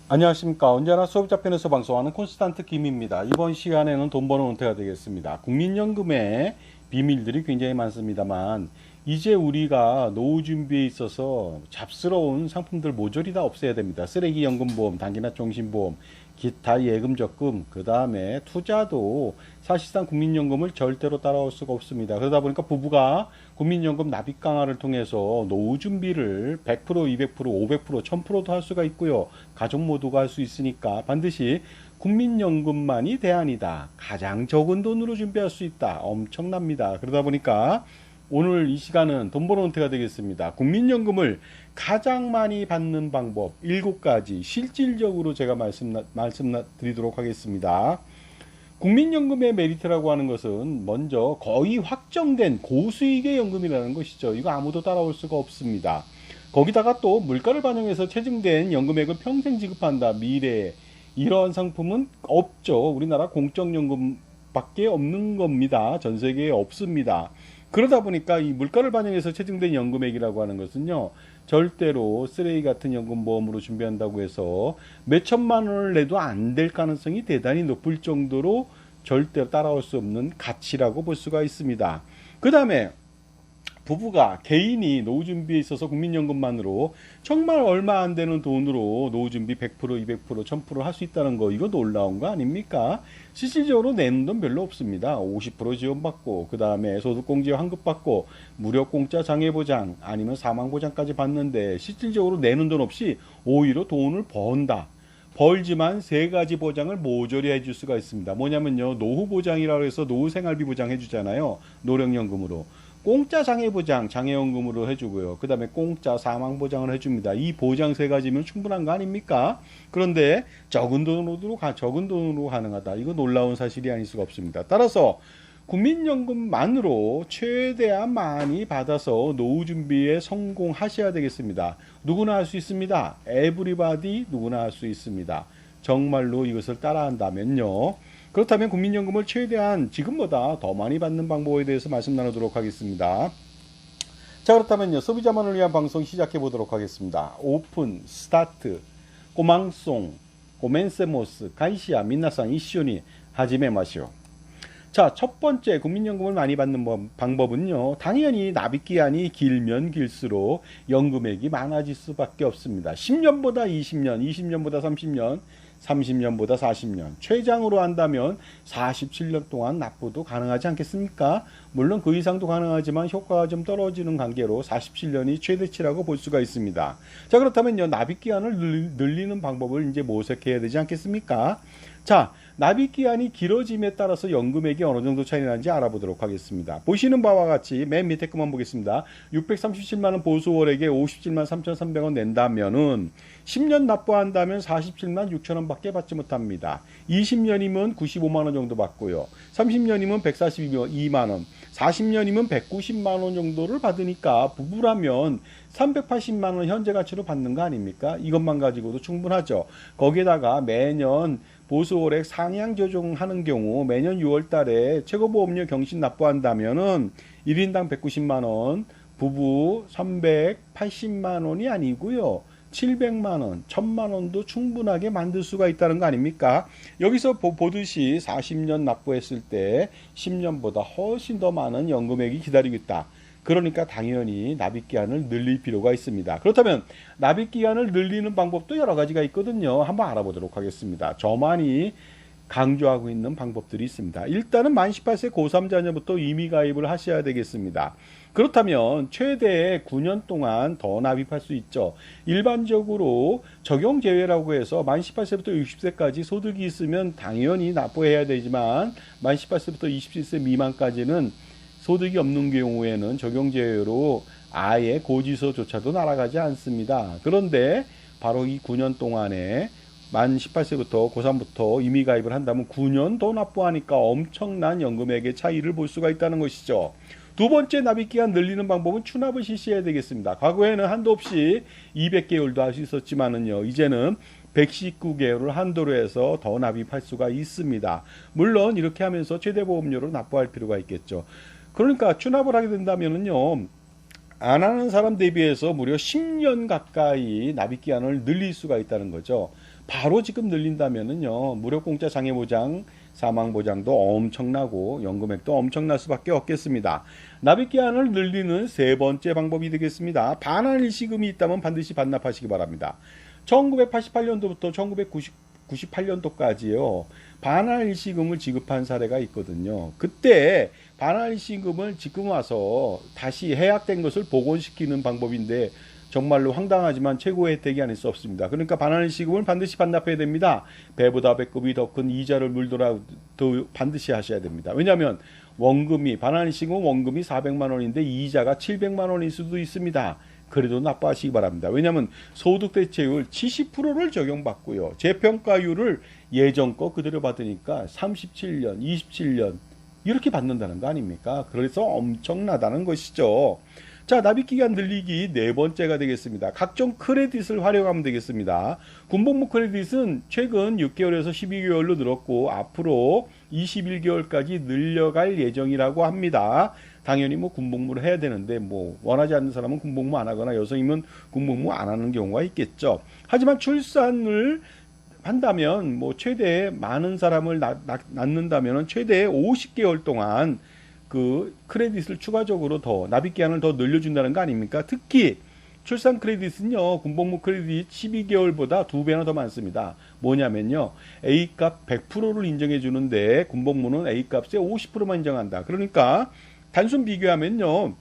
안녕하십니까. 언제나 수업잡편에서 방송하는 콘스탄트 김입니다. 이번 시간에는 돈 버는 은퇴가 되겠습니다. 국민연금의 비밀들이 굉장히 많습니다만 이제 우리가 노후 준비에 있어서 잡스러운 상품들 모조리 다 없애야 됩니다. 쓰레기 연금보험, 단기나 종신보험, 기타 예금 적금, 그 다음에 투자도 사실상 국민연금을 절대로 따라올 수가 없습니다. 그러다 보니까 부부가 국민연금 납입 강화를 통해서 노후 준비를 100%, 200%, 500%, 1000%도 할 수가 있고요. 가족 모두가 할 수 있으니까 반드시 국민연금만이 대안이다. 가장 적은 돈으로 준비할 수 있다. 엄청납니다. 그러다 보니까 오늘 이 시간은 돈 버는 은퇴가 되겠습니다. 국민연금을 가장 많이 받는 방법 7가지 실질적으로 제가 말씀드리도록 하겠습니다. 국민연금의 메리트라고 하는 것은 먼저 거의 확정된 고수익의 연금이라는 것이죠. 이거 아무도 따라올 수가 없습니다. 거기다가 또 물가를 반영해서 체증된 연금액을 평생 지급한다. 미래에 이러한 상품은 없죠. 우리나라 공적연금밖에 없는 겁니다. 전 세계에 없습니다. 그러다 보니까 이 물가를 반영해서 체증된 연금액이라고 하는 것은요, 절대로 쓰레기 같은 연금보험으로 준비한다고 해서 몇 천만 원을 내도 안 될 가능성이 대단히 높을 정도로 절대로 따라올 수 없는 가치라고 볼 수가 있습니다. 그 다음에 부부가 개인이 노후 준비에 있어서 국민연금만으로 정말 얼마 안 되는 돈으로 노후 준비 100%, 200%, 1000% 할 수 있다는 거, 이거 놀라운 거 아닙니까? 실질적으로 내는 돈 별로 없습니다. 50% 지원받고, 그 다음에 소득공제 환급받고, 무료 공짜 장애보장, 아니면 사망보장까지 받는데 실질적으로 내는 돈 없이 오히려 돈을 번다. 벌지만 3가지 보장을 모조리 해줄 수가 있습니다. 뭐냐면요, 노후보장이라고 해서 노후생활비 보장 해주잖아요. 노령연금으로. 공짜 장애보장, 장애연금으로 해주고요. 그 다음에 공짜 사망보장을 해줍니다. 이 보장 3가지면 충분한 거 아닙니까? 그런데 적은 돈으로 가능하다. 이거 놀라운 사실이 아닐 수가 없습니다. 따라서 국민연금만으로 최대한 많이 받아서 노후 준비에 성공하셔야 되겠습니다. 누구나 할 수 있습니다. 에브리바디 누구나 할 수 있습니다. 정말로 이것을 따라한다면요. 그렇다면 국민연금을 최대한 지금보다 더 많이 받는 방법에 대해서 말씀 나누도록 하겠습니다. 자, 그렇다면요, 소비자만을 위한 방송 시작해 보도록 하겠습니다. 오픈, 스타트, 꼬망송, 고멘세모스, 가이시아, 민나상, 이슈니, 하지메 마시오. 자, 첫 번째 국민연금을 많이 받는 방법은요, 당연히 납입기한이 길면 길수록 연금액이 많아질 수밖에 없습니다. 10년보다 20년, 20년보다 30년, 30년보다 40년, 최장으로 한다면 47년 동안 납부도 가능하지 않겠습니까? 물론 그 이상도 가능하지만 효과가 좀 떨어지는 관계로 47년이 최대치라고 볼 수가 있습니다. 자, 그렇다면요, 납입기한을 늘리는 방법을 이제 모색해야 되지 않겠습니까? 자, 납입기한이 길어짐에 따라서 연금액이 어느 정도 차이 나는지 알아보도록 하겠습니다. 보시는 바와 같이 맨 밑에 것만 보겠습니다. 637만원 보수월액에 57만 3,300원 낸다면은 10년 납부한다면 47만 6천원 밖에 받지 못합니다. 20년이면 95만원 정도 받고요. 30년이면 142만원, 40년이면 190만원 정도를 받으니까 부부라면 380만원 현재 가치로 받는 거 아닙니까? 이것만 가지고도 충분하죠. 거기에다가 매년 보수월액 상향 조정하는 경우 매년 6월 달에 최고보험료 경신 납부한다면은 1인당 190만원, 부부 380만원이 아니고요. 700만원, 1000만원도 충분하게 만들 수가 있다는 거 아닙니까? 여기서 보듯이 40년 납부했을 때 10년보다 훨씬 더 많은 연금액이 기다리고 있다. 그러니까 당연히 납입기한을 늘릴 필요가 있습니다. 그렇다면 납입기한을 늘리는 방법도 여러 가지가 있거든요. 한번 알아보도록 하겠습니다. 저만이 강조하고 있는 방법들이 있습니다. 일단은 만 18세 고3자녀부터 임의 가입을 하셔야 되겠습니다. 그렇다면 최대 9년 동안 더 납입할 수 있죠. 일반적으로 적용 제외라고 해서 만 18세부터 60세까지 소득이 있으면 당연히 납부해야 되지만 만 18세부터 27세 미만까지는 소득이 없는 경우에는 적용 제외로 아예 고지서조차도 날아가지 않습니다. 그런데 바로 이 9년 동안에 만 18세부터 고3부터 임의 가입을 한다면 9년 더 납부하니까 엄청난 연금액의 차이를 볼 수가 있다는 것이죠. 두 번째 납입기한 늘리는 방법은 추납을 실시해야 되겠습니다. 과거에는 한도 없이 200개월도 할 수 있었지만은요, 이제는 119개월을 한도로 해서 더 납입할 수가 있습니다. 물론 이렇게 하면서 최대 보험료를 납부할 필요가 있겠죠. 그러니까 추납을 하게 된다면은요, 안 하는 사람 대비해서 무려 10년 가까이 납입기한을 늘릴 수가 있다는 거죠. 바로 지금 늘린다면은요, 무료 공짜 장애보장, 사망보장도 엄청나고 연금액도 엄청날 수밖에 없겠습니다. 납입기한을 늘리는 세 번째 방법이 되겠습니다. 반환 일시금이 있다면 반드시 반납하시기 바랍니다. 1988년도부터 1998년도까지요. 반환 일시금을 지급한 사례가 있거든요. 그때 반환 일시금을 지금 와서 다시 해약된 것을 복원시키는 방법인데 정말로 황당하지만 최고의 혜택이 아닐 수 없습니다. 그러니까 반환 일시금을 반드시 반납해야 됩니다. 배보다 배꼽이 더 큰 이자를 물더라도 반드시 하셔야 됩니다. 왜냐하면 원금이 반환 일시금 원금이 400만 원인데 이자가 700만 원일 수도 있습니다. 그래도 납부하시기 바랍니다. 왜냐하면 소득대체율 70%를 적용받고요. 재평가율을 예전 거 그대로 받으니까 37년, 27년 이렇게 받는다는 거 아닙니까? 그래서 엄청나다는 것이죠. 자, 납입기간 늘리기 네 번째가 되겠습니다. 각종 크레딧을 활용하면 되겠습니다. 군복무 크레딧은 최근 6개월에서 12개월로 늘었고 앞으로 21개월까지 늘려갈 예정이라고 합니다. 당연히 뭐 군복무를 해야 되는데 뭐 원하지 않는 사람은 군복무 안 하거나 여성이면 군복무 안 하는 경우가 있겠죠. 하지만 출산을 한다면 뭐 최대 많은 사람을 낳는다면 최대 50개월 동안 그 크레딧을 추가적으로 더 납입기한을 더 늘려준다는 거 아닙니까? 특히 출산 크레딧은요, 군복무 크레딧 12개월보다 2배나 더 많습니다. 뭐냐면요, A값 100%를 인정해 주는데 군복무는 A값의 50%만 인정한다. 그러니까 단순 비교하면요,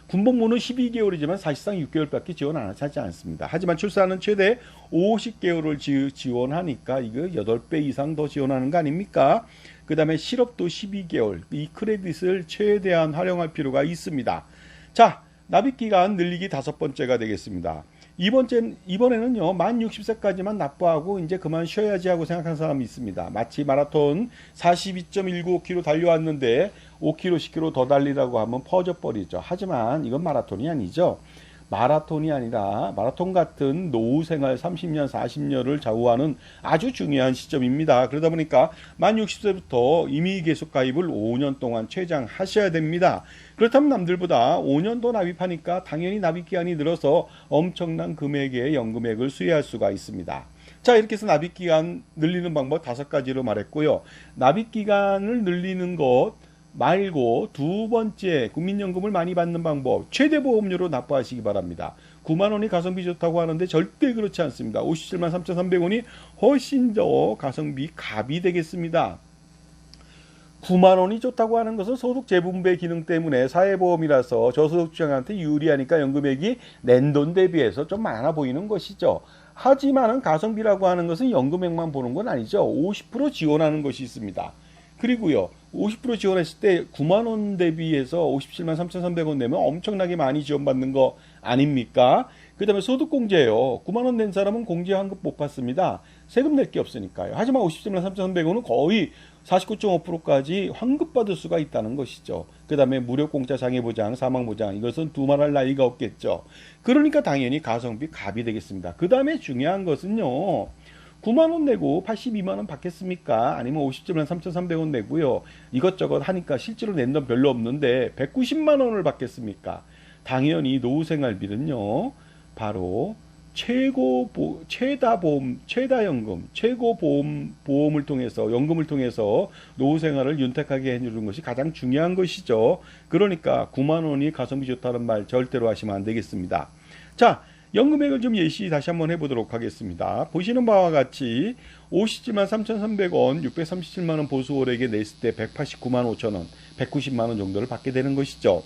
군복무는 12개월이지만 사실상 6개월밖에 지원 안 하지 않습니다. 하지만 출산은 최대 50개월을 지원하니까 이거 8배 이상 더 지원하는 거 아닙니까? 그 다음에 실업도 12개월, 이 크레딧을 최대한 활용할 필요가 있습니다. 자, 납입기간 늘리기 다섯 번째가 되겠습니다. 이번에는요, 만 60세까지만 납부하고 이제 그만 쉬어야지 하고 생각하는 사람이 있습니다. 마치 마라톤 42.195km 달려왔는데 5km, 10km 더 달리라고 하면 퍼져버리죠. 하지만 이건 마라톤이 아니죠. 마라톤이 아니라 마라톤 같은 노후 생활 30년, 40년을 좌우하는 아주 중요한 시점입니다. 그러다 보니까 만 60세부터 임의 계속 가입을 5년 동안 최장하셔야 됩니다. 그렇다면 남들보다 5년 더 납입하니까 당연히 납입기간이 늘어서 엄청난 금액의 연금액을 수여할 수가 있습니다. 자, 이렇게 해서 납입기간 늘리는 방법 5가지로 말했고요. 납입기간을 늘리는 것 말고 두 번째, 국민연금을 많이 받는 방법, 최대 보험료로 납부하시기 바랍니다. 9만 원이 가성비 좋다고 하는데 절대 그렇지 않습니다. 57만 3,300원이 훨씬 더 가성비 갑이 되겠습니다. 9만 원이 좋다고 하는 것은 소득 재분배 기능 때문에 사회보험이라서 저소득층한테 유리하니까 연금액이 낸 돈 대비해서 좀 많아 보이는 것이죠. 하지만은 가성비라고 하는 것은 연금액만 보는 건 아니죠. 50% 지원하는 것이 있습니다. 그리고요, 50% 지원했을 때 9만 원 대비해서 57만 3,300원 내면 엄청나게 많이 지원받는 거 아닙니까? 그 다음에 소득공제요. 9만 원 낸 사람은 공제 환급 못 받습니다. 세금 낼 게 없으니까요. 하지만 57만 3,300원은 거의 49.5%까지 환급받을 수가 있다는 것이죠. 그 다음에 무료 공짜 장애보장, 사망보장, 이것은 두말할 나위가 없겠죠. 그러니까 당연히 가성비 갑이 되겠습니다. 그 다음에 중요한 것은요, 9만 원 내고 82만 원 받겠습니까? 아니면 57만 3,300원 내고요, 이것저것 하니까 실제로 낸 돈 별로 없는데 190만 원을 받겠습니까? 당연히 노후생활비는요, 바로 최다연금, 최고보험을 통해서, 연금을 통해서 노후생활을 윤택하게 해주는 것이 가장 중요한 것이죠. 그러니까 9만 원이 가성비 좋다는 말 절대로 하시면 안 되겠습니다. 자, 연금액을 좀 예시 다시 한번 해보도록 하겠습니다. 보시는 바와 같이 57만 3,300원, 637만 원 보수월에게 냈을 때 189만 5천 원, 190만 원 정도를 받게 되는 것이죠.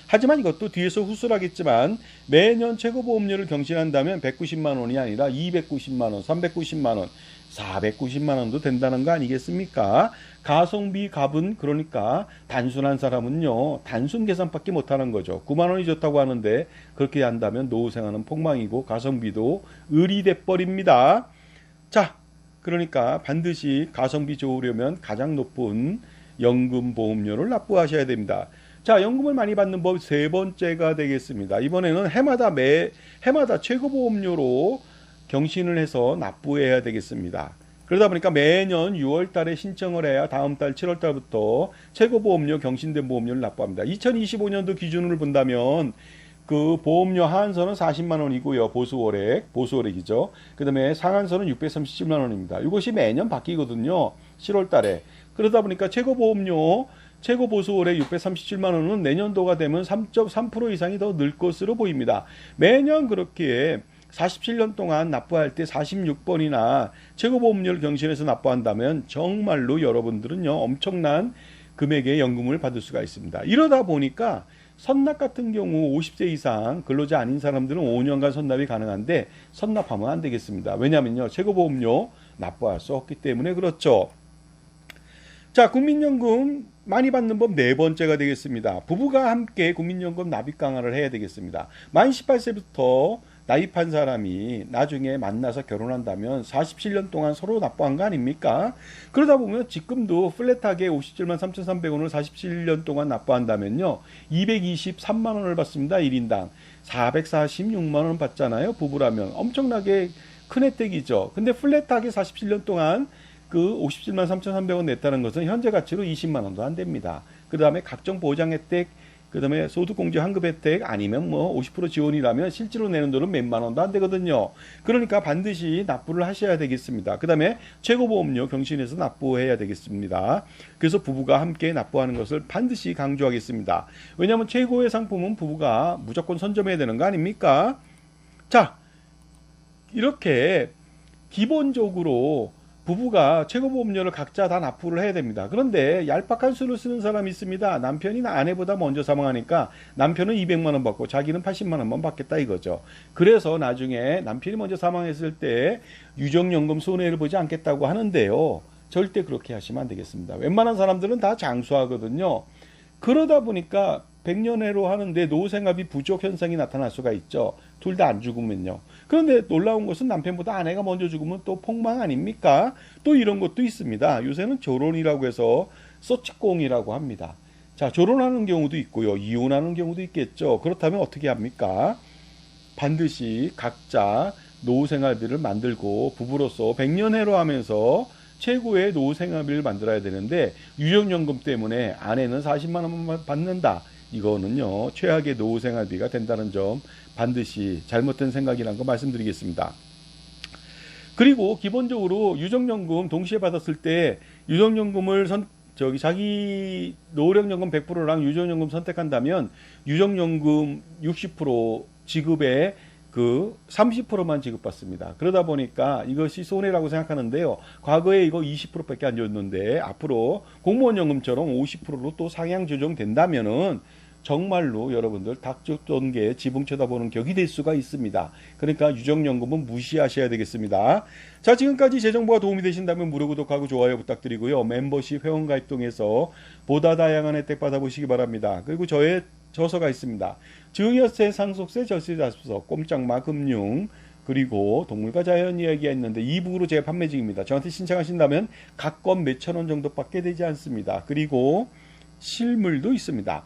하지만 이것도 뒤에서 후술하겠지만 매년 최고보험료를 경신한다면 190만 원이 아니라 290만 원, 390만 원, 490만 원도 된다는 거 아니겠습니까? 가성비 갑은 그러니까 단순한 사람은요, 단순 계산밖에 못하는 거죠. 9만 원이 좋다고 하는데 그렇게 한다면 노후생활은 폭망이고 가성비도 을이 돼버립니다. 자, 그러니까 반드시 가성비 좋으려면 가장 높은 연금보험료를 납부하셔야 됩니다. 자, 연금을 많이 받는 법 세 번째가 되겠습니다. 이번에는 해마다 최고보험료로 경신을 해서 납부해야 되겠습니다. 그러다 보니까 매년 6월 달에 신청을 해야 다음 달 7월 달부터 최고보험료 경신된 보험료를 납부합니다. 2025년도 기준으로 본다면 그 보험료 하한선은 40만 원이고요. 보수월액이죠. 그 다음에 상한선은 637만 원입니다. 이것이 매년 바뀌거든요. 7월 달에. 그러다 보니까 최고 보수월액 637만 원은 내년도가 되면 3.3% 이상이 더 늘 것으로 보입니다. 매년 그렇게 47년 동안 납부할 때 46번이나 최고보험료를 경신해서 납부한다면 정말로 여러분들은요 엄청난 금액의 연금을 받을 수가 있습니다. 이러다 보니까 선납 같은 경우 50세 이상 근로자 아닌 사람들은 5년간 선납이 가능한데 선납하면 안 되겠습니다. 왜냐면요 최고보험료 납부할 수 없기 때문에 그렇죠. 자, 국민연금 많이 받는 법 네 번째가 되겠습니다. 부부가 함께 국민연금 납입 강화를 해야 되겠습니다. 만 18세부터 나입한 사람이 나중에 만나서 결혼한다면 47년 동안 서로 납부한 거 아닙니까? 그러다 보면 지금도 플랫하게 57만 3,300원을 47년 동안 납부한다면요 223만 원을 받습니다. 1인당 446만 원 받잖아요. 부부라면 엄청나게 큰 혜택이죠. 근데 플랫하게 47년 동안 그 57만 3,300원 냈다는 것은 현재 가치로 20만 원도 안 됩니다. 그 다음에 각종 보장 혜택, 그 다음에 소득공제 환급 혜택 아니면 뭐 50% 지원이라면 실제로 내는 돈은 몇만 원도 안 되거든요. 그러니까 반드시 납부를 하셔야 되겠습니다. 그 다음에 최고보험료 경신해서 납부해야 되겠습니다. 그래서 부부가 함께 납부하는 것을 반드시 강조하겠습니다. 왜냐하면 최고의 상품은 부부가 무조건 선점해야 되는 거 아닙니까? 자, 이렇게 기본적으로 부부가 최고보험료를 각자 다 납부를 해야 됩니다. 그런데 얄팍한 수를 쓰는 사람이 있습니다. 남편이 아내보다 먼저 사망하니까 남편은 200만 원 받고 자기는 80만 원만 받겠다 이거죠. 그래서 나중에 남편이 먼저 사망했을 때 유정연금 손해를 보지 않겠다고 하는데요. 절대 그렇게 하시면 안 되겠습니다. 웬만한 사람들은 다 장수하거든요. 그러다 보니까 100년해로 하는데 노후생활비 부족 현상이 나타날 수가 있죠. 둘 다 안 죽으면요. 그런데 놀라운 것은 남편보다 아내가 먼저 죽으면 또 폭망 아닙니까? 또 이런 것도 있습니다. 요새는 조론이라고 해서 소치공이라고 합니다. 자, 조론하는 경우도 있고요. 이혼하는 경우도 있겠죠. 그렇다면 어떻게 합니까? 반드시 각자 노후생활비를 만들고 부부로서 100년해로 하면서 최고의 노후생활비를 만들어야 되는데 유정연금 때문에 아내는 40만 원만 받는다. 이거는요 최악의 노후생활비가 된다는 점 반드시 잘못된 생각이라는 거 말씀드리겠습니다. 그리고 기본적으로 유정연금 동시에 받았을 때 유정연금을 자기 노령연금 100%랑 유정연금 선택한다면 유정연금 60% 지급에 그 30%만 지급받습니다. 그러다 보니까 이것이 손해라고 생각하는데요. 과거에 이거 20%밖에 안 줬는데 앞으로 공무원연금처럼 50%로 또 상향 조정된다면은 정말로 여러분들 닭죽던 게 지붕 쳐다보는 격이 될 수가 있습니다. 그러니까 유정연금은 무시하셔야 되겠습니다. 자, 지금까지 제 정보가 도움이 되신다면 무료 구독하고 좋아요 부탁드리고요. 멤버십 회원가입 통해서 보다 다양한 혜택 받아보시기 바랍니다. 그리고 저의 저서가 있습니다. 증여세, 상속세, 절세자습서, 꼼짝마 금융, 그리고 동물과 자연 이야기가 있는데 이북으로 제가 판매 중입니다. 저한테 신청하신다면 각 건 몇천 원 정도밖에 되지 않습니다. 그리고 실물도 있습니다.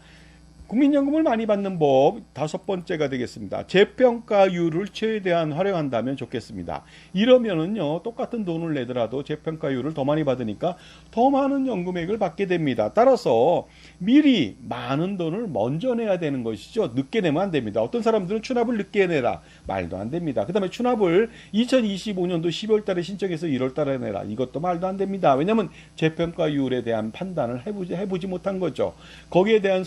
국민연금을 많이 받는 법 다섯 번째가 되겠습니다. 재평가율을 최대한 활용한다면 좋겠습니다. 이러면은요 똑같은 돈을 내더라도 재평가율을 더 많이 받으니까 더 많은 연금액을 받게 됩니다. 따라서 미리 많은 돈을 먼저 내야 되는 것이죠. 늦게 내면 안 됩니다. 어떤 사람들은 추납을 늦게 내라. 말도 안 됩니다. 그 다음에 추납을 2025년도 12월 달에 신청해서 1월 달에 내라. 이것도 말도 안 됩니다. 왜냐하면 재평가율에 대한 판단을 해보지 못한 거죠. 거기에 대한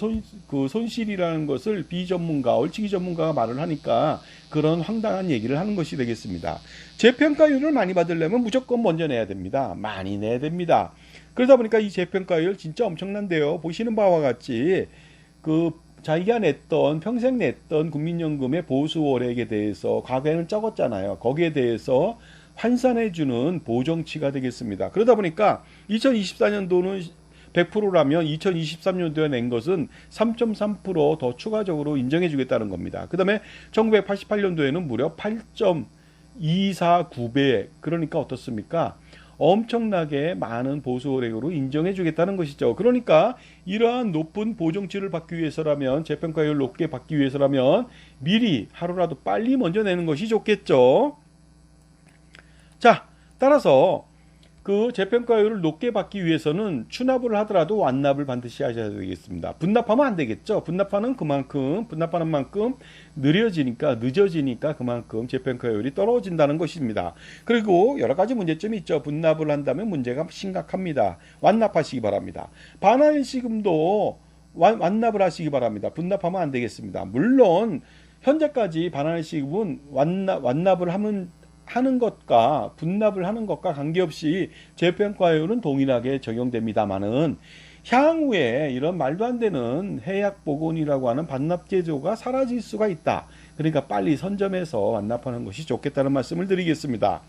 손실이라는 것을 비전문가, 얼치기 전문가가 말을 하니까 그런 황당한 얘기를 하는 것이 되겠습니다. 재평가율을 많이 받으려면 무조건 먼저 내야 됩니다. 많이 내야 됩니다. 그러다 보니까 이 재평가율 진짜 엄청난데요. 보시는 바와 같이 자기가 평생 냈던 국민연금의 보수월액에 대해서 과거에는 적었잖아요. 거기에 대해서 환산해주는 보정치가 되겠습니다. 그러다 보니까 2024년도는 100%라면 2023년도에 낸 것은 3.3% 더 추가적으로 인정해 주겠다는 겁니다. 그 다음에 1988년도에는 무려 8.249배, 그러니까 어떻습니까? 엄청나게 많은 보수월액으로 인정해 주겠다는 것이죠. 그러니까 이러한 높은 보정치를 받기 위해서라면, 재평가율 높게 받기 위해서라면 미리 하루라도 빨리 먼저 내는 것이 좋겠죠. 자, 따라서 그 재평가율을 높게 받기 위해서는 추납을 하더라도 완납을 반드시 하셔야 되겠습니다. 분납하면 안 되겠죠. 분납하는 만큼 늦어지니까 그만큼 재평가율이 떨어진다는 것입니다. 그리고 여러 가지 문제점이 있죠. 분납을 한다면 문제가 심각합니다. 완납하시기 바랍니다. 반환일시금도 완납을 하시기 바랍니다. 분납하면 안 되겠습니다. 물론 현재까지 반환일시금은 완납을 하는 것과 분납을 하는 것과 관계없이 재평가율은 동일하게 적용됩니다만은 향후에 이런 말도 안 되는 해약복원이라고 하는 반납제도가 사라질 수가 있다. 그러니까 빨리 선점해서 완납하는 것이 좋겠다는 말씀을 드리겠습니다.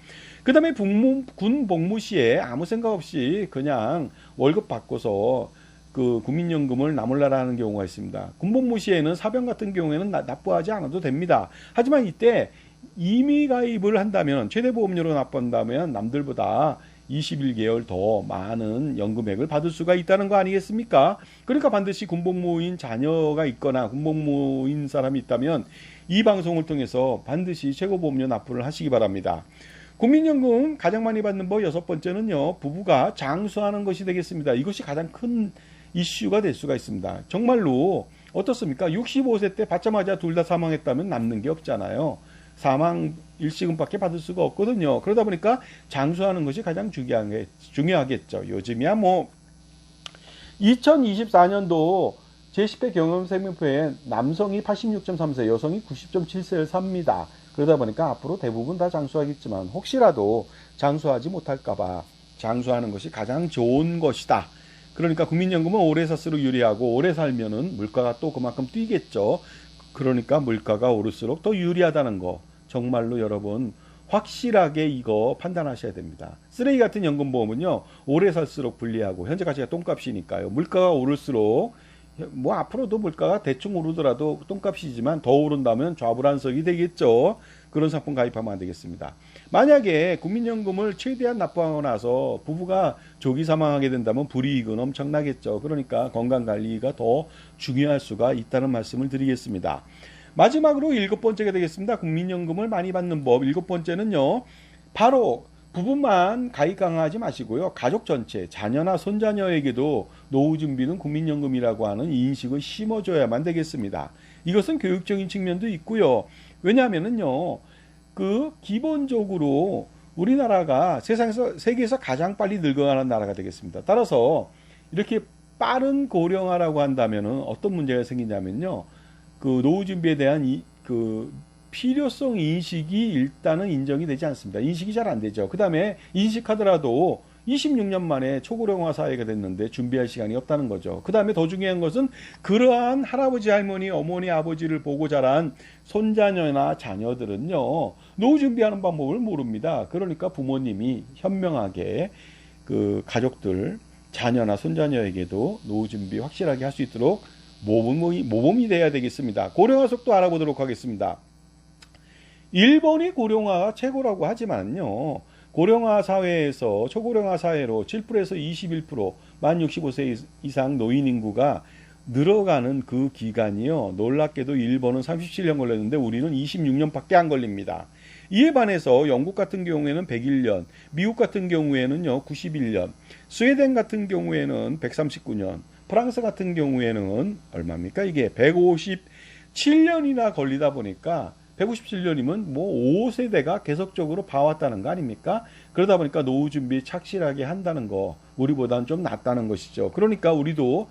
그 다음에 군 복무 시에 아무 생각 없이 그냥 월급 받고서 그 국민연금을 나몰라라 하는 경우가 있습니다. 군복무 시에는 사병 같은 경우에는 납부하지 않아도 됩니다. 하지만 이때 임의 가입을 한다면 최대 보험료로 납부한다면 남들보다 21개월 더 많은 연금액을 받을 수가 있다는 거 아니겠습니까? 그러니까 반드시 군복무인 자녀가 있거나 군복무인 사람이 있다면 이 방송을 통해서 반드시 최고보험료 납부를 하시기 바랍니다. 국민연금 가장 많이 받는 법 6번째는요. 부부가 장수하는 것이 되겠습니다. 이것이 가장 큰 이슈가 될 수가 있습니다. 정말로 어떻습니까? 65세 때 받자마자 둘 다 사망했다면 남는 게 없잖아요. 사망 일시금밖에 받을 수가 없거든요. 그러다 보니까 장수하는 것이 가장 중요하겠죠. 요즘이야 뭐 2024년도 제10회 경험생명표에 남성이 86.3세, 여성이 90.7세를 삽니다. 그러다 보니까 앞으로 대부분 다 장수하겠지만 혹시라도 장수하지 못할까봐 장수하는 것이 가장 좋은 것이다. 그러니까 국민연금은 오래 살수록 유리하고 오래 살면은 물가가 또 그만큼 뛰겠죠. 그러니까 물가가 오를수록 더 유리하다는 거 정말로 여러분 확실하게 이거 판단하셔야 됩니다. 쓰레기 같은 연금보험은요 오래 살수록 불리하고 현재 가치가 똥값이니까요. 물가가 오를수록 뭐 앞으로도 물가가 대충 오르더라도 똥값이지만 더 오른다면 좌불안석이 되겠죠. 그런 상품 가입하면 안 되겠습니다. 만약에 국민연금을 최대한 납부하고 나서 부부가 조기 사망하게 된다면 불이익은 엄청나겠죠. 그러니까 건강관리가 더 중요할 수가 있다는 말씀을 드리겠습니다. 마지막으로 7번째가 되겠습니다. 국민연금을 많이 받는 법 7번째는요. 바로 부부만 가입 강화하지 마시고요. 가족 전체, 자녀나 손자녀에게도 노후준비는 국민연금이라고 하는 인식을 심어줘야만 되겠습니다. 이것은 교육적인 측면도 있고요. 왜냐하면은요, 기본적으로 우리나라가 세계에서 가장 빨리 늙어가는 나라가 되겠습니다. 따라서 이렇게 빠른 고령화라고 한다면은 어떤 문제가 생기냐면요, 노후 준비에 대한 필요성 인식이 일단은 인정이 되지 않습니다. 인식이 잘 안 되죠. 그 다음에 인식하더라도 26년 만에 초고령화 사회가 됐는데 준비할 시간이 없다는 거죠. 그 다음에 더 중요한 것은 그러한 할아버지, 할머니, 어머니, 아버지를 보고 자란 손자녀나 자녀들은요, 노후 준비하는 방법을 모릅니다. 그러니까 부모님이 현명하게 가족들, 자녀나 손자녀에게도 노후 준비 확실하게 할 수 있도록 모범이 돼야 되겠습니다. 고령화 속도 알아보도록 하겠습니다. 일본이 고령화가 최고라고 하지만요. 고령화 사회에서 초고령화 사회로 7%에서 21% 만 65세 이상 노인 인구가 늘어가는 그 기간이요. 놀랍게도 일본은 37년 걸렸는데 우리는 26년밖에 안 걸립니다. 이에 반해서 영국 같은 경우에는 101년, 미국 같은 경우에는요 91년, 스웨덴 같은 경우에는 139년, 프랑스 같은 경우에는 얼마입니까? 이게 157년이나 걸리다 보니까 157년이면 뭐 5세대가 계속적으로 봐왔다는 거 아닙니까? 그러다 보니까 노후 준비 착실하게 한다는 거 우리보다는 좀 낫다는 것이죠. 그러니까 우리도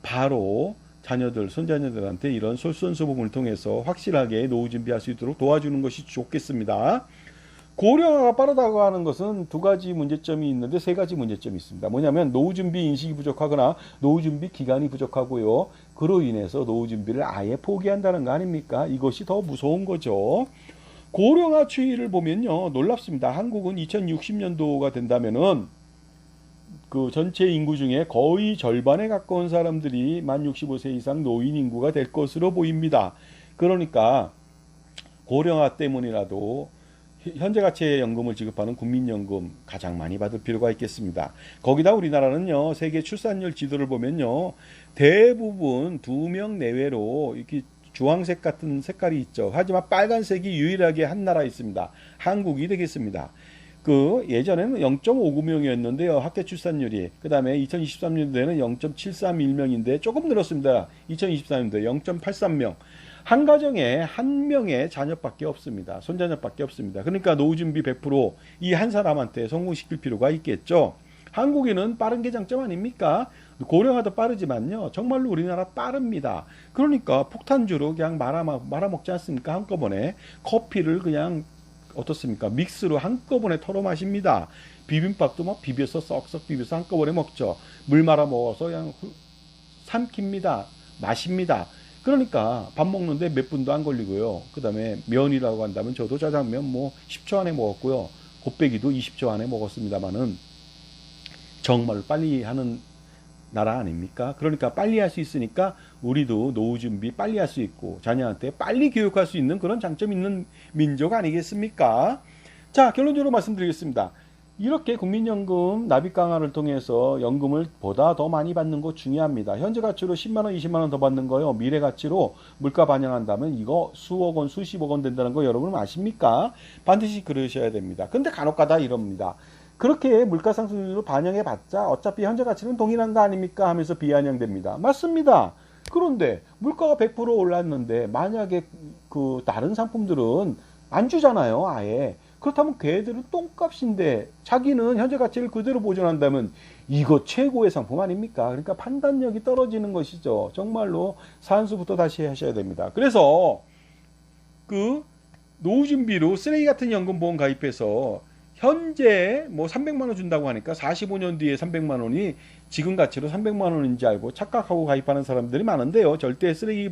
바로 자녀들, 손자녀들한테 이런 솔선수범을 통해서 확실하게 노후 준비할 수 있도록 도와주는 것이 좋겠습니다. 고령화가 빠르다고 하는 것은 두 가지 문제점이 있는데 세 가지 문제점이 있습니다. 뭐냐면 노후 준비 인식이 부족하거나 노후 준비 기간이 부족하고요. 그로 인해서 노후 준비를 아예 포기한다는 거 아닙니까? 이것이 더 무서운 거죠. 고령화 추이를 보면요. 놀랍습니다. 한국은 2060년도가 된다면은 전체 인구 중에 거의 절반에 가까운 사람들이 만 65세 이상 노인 인구가 될 것으로 보입니다. 그러니까 고령화 때문이라도 현재 가치의 연금을 지급하는 국민연금 가장 많이 받을 필요가 있겠습니다. 거기다 우리나라는요, 세계 출산율 지도를 보면요, 대부분 2명 내외로 이렇게 주황색 같은 색깔이 있죠. 하지만 빨간색이 유일하게 한 나라 있습니다. 한국이 되겠습니다. 그 예전에는 0.59명이었는데요. 학대 출산율이. 그다음에 2023년도에는 0.731명인데 조금 늘었습니다. 2023년도에 0.83명. 한 가정에 한 명의 자녀밖에 없습니다. 손자녀밖에 없습니다. 그러니까 노후 준비 100%이 한 사람한테 성공시킬 필요가 있겠죠. 한국인은 빠른 게 장점 아닙니까? 고령화도 빠르지만요. 정말로 우리나라 빠릅니다. 그러니까 폭탄주로 그냥 말아먹지 않습니까? 한꺼번에 커피를 그냥 어떻습니까? 믹스로 한꺼번에 털어 마십니다. 비빔밥도 막 비벼서 썩썩 비벼서 한꺼번에 먹죠. 물 말아 먹어서 그냥 삼킵니다. 마십니다. 그러니까 밥 먹는데 몇 분도 안 걸리고요. 그 다음에 면이라고 한다면 저도 짜장면 뭐 10초 안에 먹었고요. 곱빼기도 20초 안에 먹었습니다만은 정말 빨리 하는 나라 아닙니까? 그러니까 빨리 할 수 있으니까 우리도 노후 준비 빨리 할 수 있고 자녀한테 빨리 교육할 수 있는 그런 장점 있는 민족 아니겠습니까? 자, 결론적으로 말씀드리겠습니다. 이렇게 국민연금 납입 강화를 통해서 연금을 보다 더 많이 받는 거 중요합니다. 현재 가치로 10만원, 20만원 더 받는 거요. 미래 가치로 물가 반영한다면 이거 수억 원, 수십억 원 된다는 거 여러분 아십니까? 반드시 그러셔야 됩니다. 근데 간혹가다 이럽니다. 그렇게 물가 상승률로 반영해 봤자 어차피 현재 가치는 동일한 거 아닙니까? 하면서 비아냥됩니다. 맞습니다. 그런데 물가가 100% 올랐는데 만약에 그 다른 상품들은 안 주잖아요. 아예. 그렇다면 걔들은 똥값인데 자기는 현재 가치를 그대로 보존한다면 이거 최고의 상품 아닙니까? 그러니까 판단력이 떨어지는 것이죠. 정말로 산수부터 다시 하셔야 됩니다. 그래서 그 노후 준비로 쓰레기 같은 연금보험 가입해서 현재 뭐 300만 원 준다고 하니까 45년 뒤에 300만 원이 지금 가치로 300만 원인지 알고 착각하고 가입하는 사람들이 많은데요. 절대 쓰레기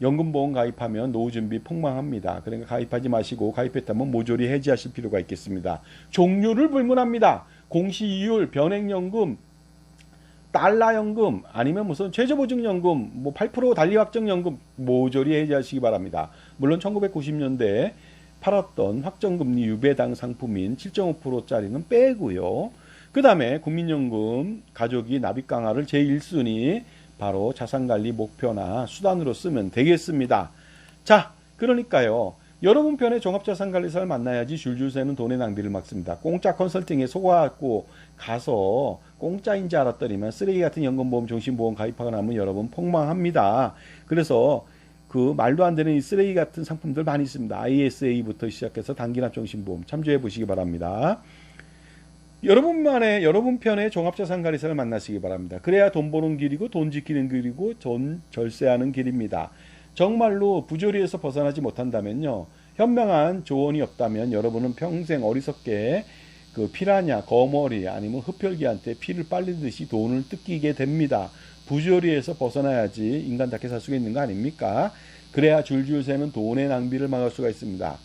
연금보험 가입하면 노후 준비 폭망합니다. 그러니까 가입하지 마시고 가입했다면 모조리 해지하실 필요가 있겠습니다. 종류를 불문합니다. 공시이율, 변액연금, 달러연금, 아니면 무슨 최저보증연금, 뭐 8% 단리확정연금 모조리 해지하시기 바랍니다. 물론 1990년대에 팔았던 확정금리 유배당 상품인 7.5%짜리는 빼고요. 그 다음에 국민연금 가족이 납입 강화를 제1순위 바로 자산관리 목표나 수단으로 쓰면 되겠습니다. 자, 그러니까요. 여러분 편의 종합자산관리사를 만나야지 줄줄 새는 돈의 낭비를 막습니다. 공짜 컨설팅에 속아갖고 가서 공짜인 줄 알았더니만 쓰레기 같은 연금보험, 종신보험 가입하고 나면 여러분 폭망합니다. 그래서 그 말도 안 되는 이 쓰레기 같은 상품들 많이 있습니다. ISA부터 시작해서 단기납종신보험 참조해 보시기 바랍니다. 여러분 편의 종합자산관리사를 만나시기 바랍니다. 그래야 돈 버는 길이고 돈 지키는 길이고 돈 절세하는 길입니다. 정말로 부조리에서 벗어나지 못한다면요. 현명한 조언이 없다면 여러분은 평생 어리석게 그 피라냐, 거머리 아니면 흡혈귀한테 피를 빨리듯이 돈을 뜯기게 됩니다. 부조리에서 벗어나야지 인간답게 살 수가 있는 거 아닙니까? 그래야 줄줄 새는 돈의 낭비를 막을 수가 있습니다.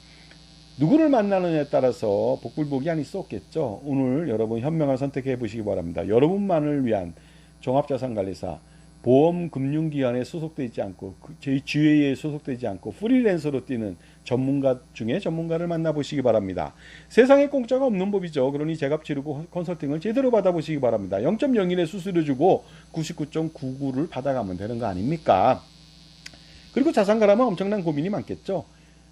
누구를 만나느냐에 따라서 복불복이 아닐 수 없겠죠. 오늘 여러분 현명한 선택해 보시기 바랍니다. 여러분만을 위한 종합자산관리사, 보험금융기관에 소속되어 있지 않고 저희 GA에 소속되지 않고 프리랜서로 뛰는 전문가 중에 전문가를 만나보시기 바랍니다. 세상에 공짜가 없는 법이죠. 그러니 제값 치르고 컨설팅을 제대로 받아보시기 바랍니다. 0.01의 수수료 주고 99.99를 받아가면 되는 거 아닙니까? 그리고 자산가라면 엄청난 고민이 많겠죠.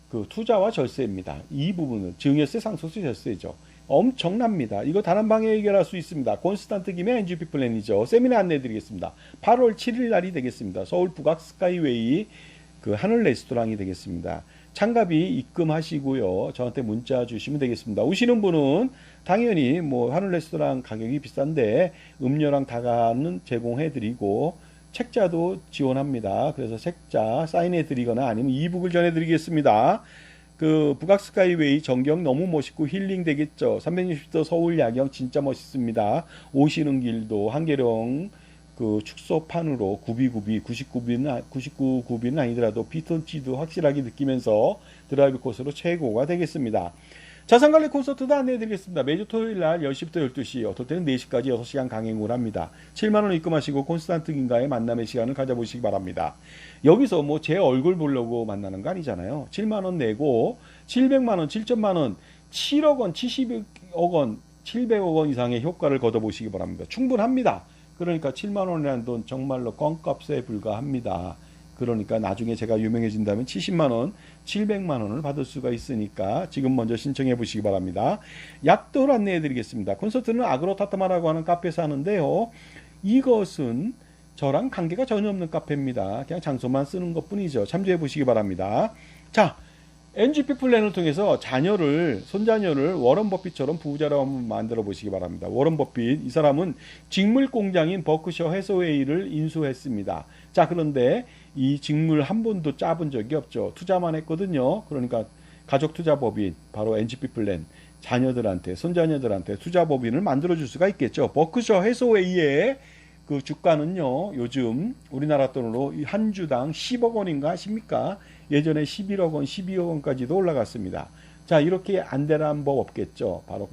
그 투자와 절세입니다. 이 부분은 증여세, 상속세, 절세죠. 엄청납니다. 이거 단 한 방에 해결할 수 있습니다. 콘스탄트 김의 NGP 플랜이죠. 세미나 안내해 드리겠습니다. 8월 7일 날이 되겠습니다. 서울 북악 스카이웨이 그 하늘 레스토랑이 되겠습니다. 참가비 입금하시고요. 저한테 문자 주시면 되겠습니다. 오시는 분은 당연히 뭐 하늘 레스토랑 가격이 비싼데 음료랑 다가는 제공해 드리고 책자도 지원합니다. 그래서 책자 사인해 드리거나 아니면 이북을 전해 드리겠습니다. 그 북악 스카이웨이 전경 너무 멋있고 힐링 되겠죠. 360도 서울 야경 진짜 멋있습니다. 오시는 길도 한계령 그 축소판으로 99구비는 아니더라도 피톤치도 확실하게 느끼면서 드라이브 코스로 최고가 되겠습니다. 자산관리 콘서트도 안내해드리겠습니다. 매주 토요일날 10시부터 12시, 어떨 때는 4시까지 6시간 강행을 합니다. 7만원 입금하시고 콘스탄트인과의 만남의 시간을 가져보시기 바랍니다. 여기서 뭐 제 얼굴 보려고 만나는 거 아니잖아요. 7만원 내고 700만원, 7천만원, 7억원, 70억원, 700억원 이상의 효과를 거둬보시기 바랍니다. 충분합니다. 그러니까 7만원이라는 돈 정말로 껌값에 불과합니다. 그러니까 나중에 제가 유명해진다면 70만 원, 700만 원을 받을 수가 있으니까 지금 먼저 신청해 보시기 바랍니다. 약도를 안내해 드리겠습니다. 콘서트는 아그로타타마라고 하는 카페에서 하는데요. 이것은 저랑 관계가 전혀 없는 카페입니다. 그냥 장소만 쓰는 것 뿐이죠. 참조해 보시기 바랍니다. 자, NGP 플랜을 통해서 손자녀를 워런 버핏처럼 부자로 한번 만들어 보시기 바랍니다. 워런 버핏, 이 사람은 직물 공장인 버크셔 해서웨이를 인수했습니다. 자, 그런데 이 직물 한 번도 짜본 적이 없죠. 투자만 했거든요. 그러니까 가족투자법인, 바로 NGP 플랜, 자녀들한테, 손자녀들한테 투자법인을 만들어 줄 수가 있겠죠. 버크셔 해서웨이의 그 주가는요, 요즘 우리나라 돈으로 한 주당 10억 원인가 하십니까? 예전에 11억 원, 12억 원까지도 올라갔습니다. 자, 이렇게 안 되는 법 없겠죠. 바로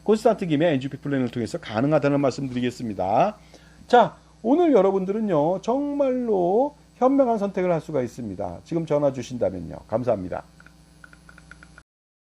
콘스탄트 김의 NGP 플랜을 통해서 가능하다는 말씀 드리겠습니다. 자, 오늘 여러분들은요, 정말로 현명한 선택을 할 수가 있습니다. 지금 전화 주신다면요. 감사합니다.